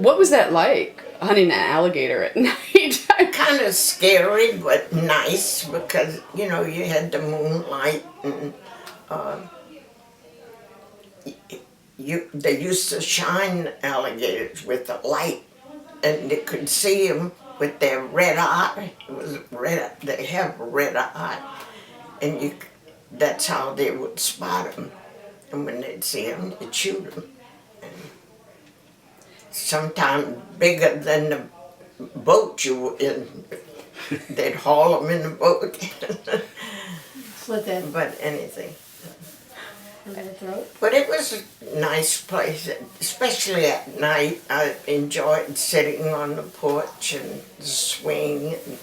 What was that like, hunting an alligator at night? Kind of scary, but nice because, you know, you had the moonlight and they used to shine alligators with the light and they could see them with their red eye. It was red, they have a red eye and that's how they would spot them. And when they'd see them, they'd shoot them. Sometimes bigger than the boat you were in. They'd haul them in the boat. Slit that But anything. throat. But it was a nice place, especially at night. I enjoyed sitting on the porch and the swing and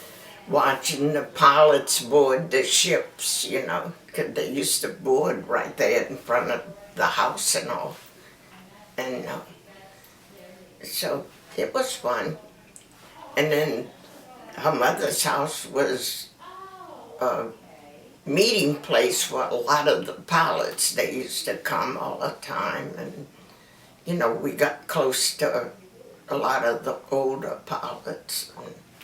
watching the pilots board the ships, you know, because they used to board right there in front of the house and all. And so it was fun. And then her mother's house was a meeting place for a lot of the pilots. They used to come all the time, and you know, we got close to a lot of the older pilots.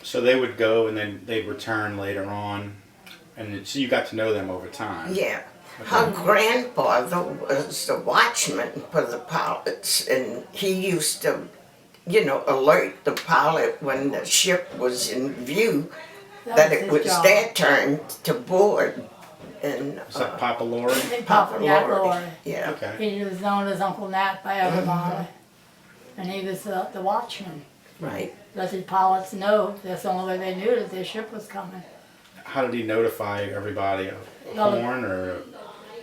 So they would go and then they'd return later on, and so you got to know them over time. Yeah. Her grandfather was the watchman for the pilots, and he used to, you know, alert the pilot when the ship was in view that it was their turn to board. And Is that Papa Lord? Papa Lord. Yeah. Okay. He was known as Uncle Nat by everybody. And he was the watchman. Right. Let the pilots know. That's the only way they knew that their ship was coming. How did he notify everybody? A horn or?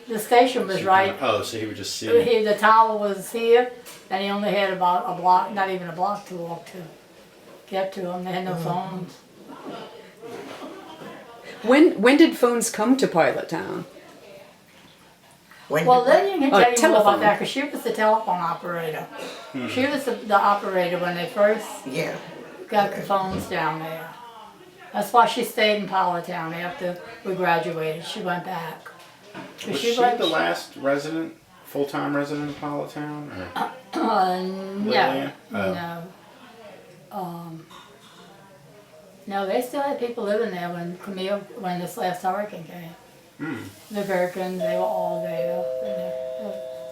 The station was right. Oh, so he would just see. The tower was here, and he only had about a block, not even a block to walk to get to him. They had no phones. When did phones come to Pilottown? Well, Lillian can tell you more telephone. about that because she was the telephone operator. She was the operator when they first Yeah. got the phones down there. That's why she stayed in Pilottown after we graduated. She went back. Was she the last resident, full-time resident of Pilottown? Or? No, Lillian? no. No, they still had people living there when this last hurricane came. The Gherkins, they were all there.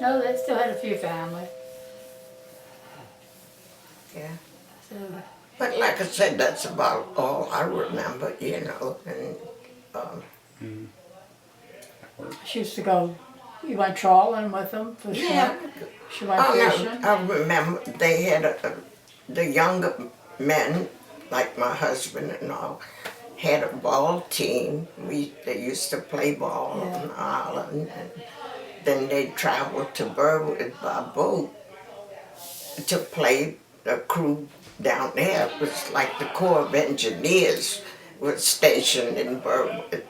No, they still had a few families. Yeah. So, But like I said, that's about all I remember, you know. And she used to go, you went trawling with them for yeah. shrimp. She went fishing. I remember they had the younger men, like my husband and all, had a ball team. They used to play ball on the island, and then they'd travel to Burwood by boat to play the crew down there. It was like the Corps of Engineers was stationed in Burwood.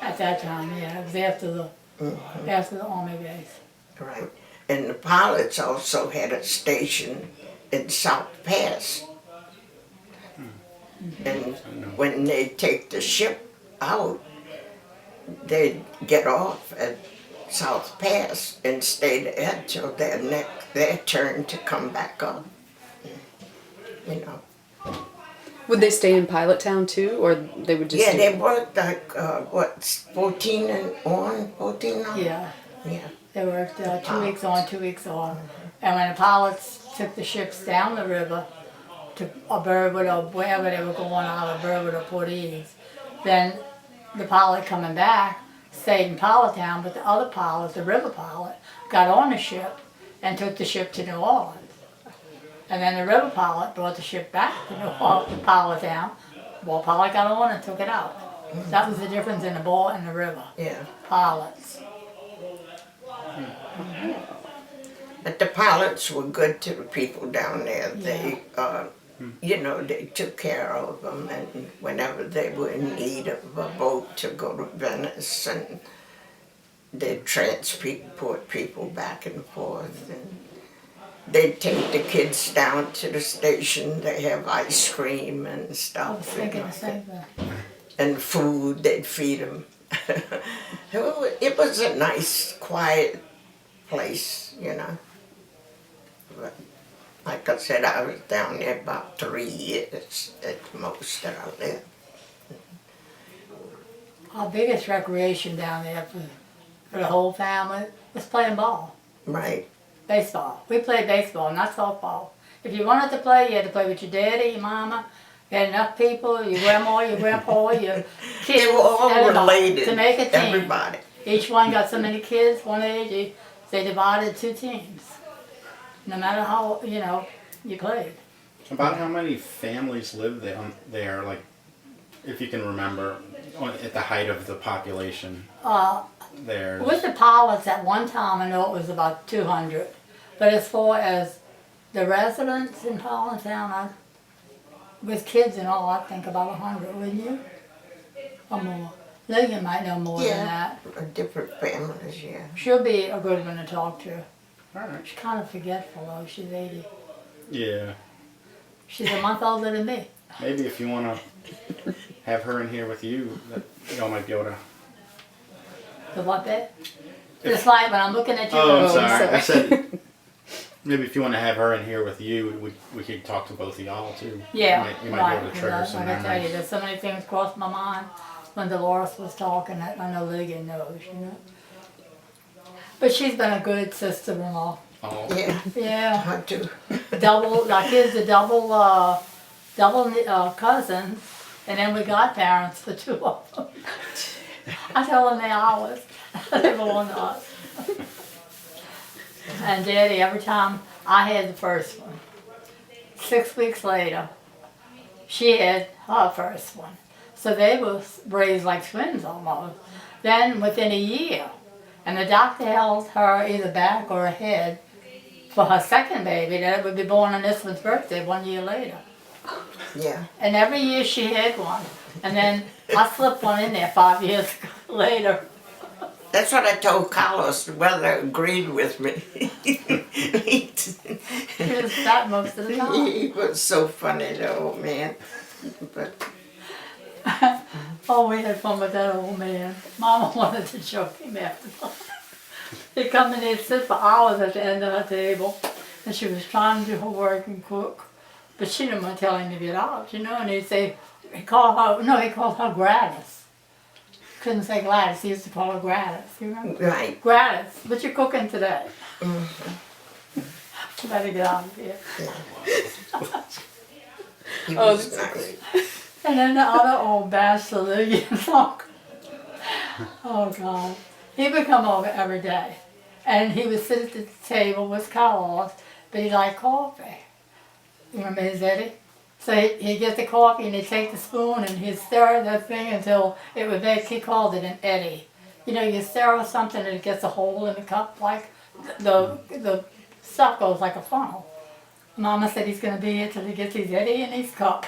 At that time, yeah, it was after the Army base. Right. And the pilots also had a station in South Pass. And when they take the ship out, they'd get off at South Pass and stay there till their turn to come back up. You know. Would they stay in Pilottown too, or they would just? Yeah, they worked like 14 and on, 14 on. Yeah, Yeah. they worked 2 weeks on, 2 weeks off. And when the pilots took the ships down the river to Burwood or wherever they were going out of Burwood or Port Ease, then the pilot coming back stayed in Pilottown, but the other pilot, the river pilot, got on the ship and took the ship to New Orleans. And then the river pilot brought the ship back to Pilottown. Well, pilot got on and took it out. That was the difference in the ball and the river. Yeah. Pilots. But the pilots were good to the people down there. They, you know, they took care of them, and whenever they were in need of a boat to go to Venice, and they'd transport people back and forth, and they'd take the kids down to the station. They have ice cream and stuff. I was thinking the same thing. And food, they'd feed them. It was a nice, quiet place, you know. But Like I said, I was down there about 3 years at the most that I lived. Our biggest recreation down there for the whole family was playing ball, Right. baseball. We played baseball, not softball. If you wanted to play, you had to play with your daddy, your mama. You had enough people, your grandma, your grandpa, your kids, They were all everybody, related. to make a team. Everybody. Each one got so many kids, one age, they divided 2 teams. No matter how, you played. About how many families live there, like, if you can remember, at the height of the population there? With the pilots at one time, I know it was about 200. But as far as the residents in Pilottown, with kids and all, I think about 100, wouldn't you? Or more. Lillian might know more than that. Different families, yeah. She'll be a good one to talk to. All right. She's kind of forgetful though, she's 80. Yeah. She's a month older than me. Maybe if you want to have her in here with you, that y'all might be able to. The what bit? Just like when I'm looking at you. Oh, I'm Oh, sorry. sorry. I said maybe if you want to have her in here with you, we could talk to both of y'all too. Yeah, You might right. be able to trigger some Like I tell you, memories. there's so many things crossed my mind when Delores was talking that I know Lillian knows, But she's been a good sister-in-law. Oh. Yeah, Yeah, I do. our kids are double cousins, and then we godparents for 2 of them. I tell them they're ours. They belong to us. And Daddy, every time I had the first one, 6 weeks later, she had her first one. So they were raised like twins almost. Then within a year, and the doctor held her either back or ahead for her second baby that would be born on this one's birthday 1 year later. Yeah. And every year she had one. And then I slipped one in there 5 years later. That's what I told Carlos. The weather agreed with me. She was fat most of the time. He was so funny, the old man. But Oh, we had fun with that old man. Mama wanted to choke him after that. He'd come in, he'd sit for hours at the end of her table, and she was trying to do her work and cook, but she didn't want to tell him to get out, and he'd say, he called her Gladys. Couldn't say Gladys, he used to call her Gladys, you remember? right. Gladys, what you cooking today? You better get out of here. He Oh, was that's nice. And then the other old bachelor, Lillian, oh God, he would come over every day, and he would sit at the table with Carlos, but he liked coffee. You remember his Eddie? So he'd get the coffee and he'd take the spoon and he'd stir that thing until it would make, he called it an eddy. You stir something and it gets a hole in the cup, like the stuff goes like a funnel. Mama said he's going to be here till he gets his eddy in his cup.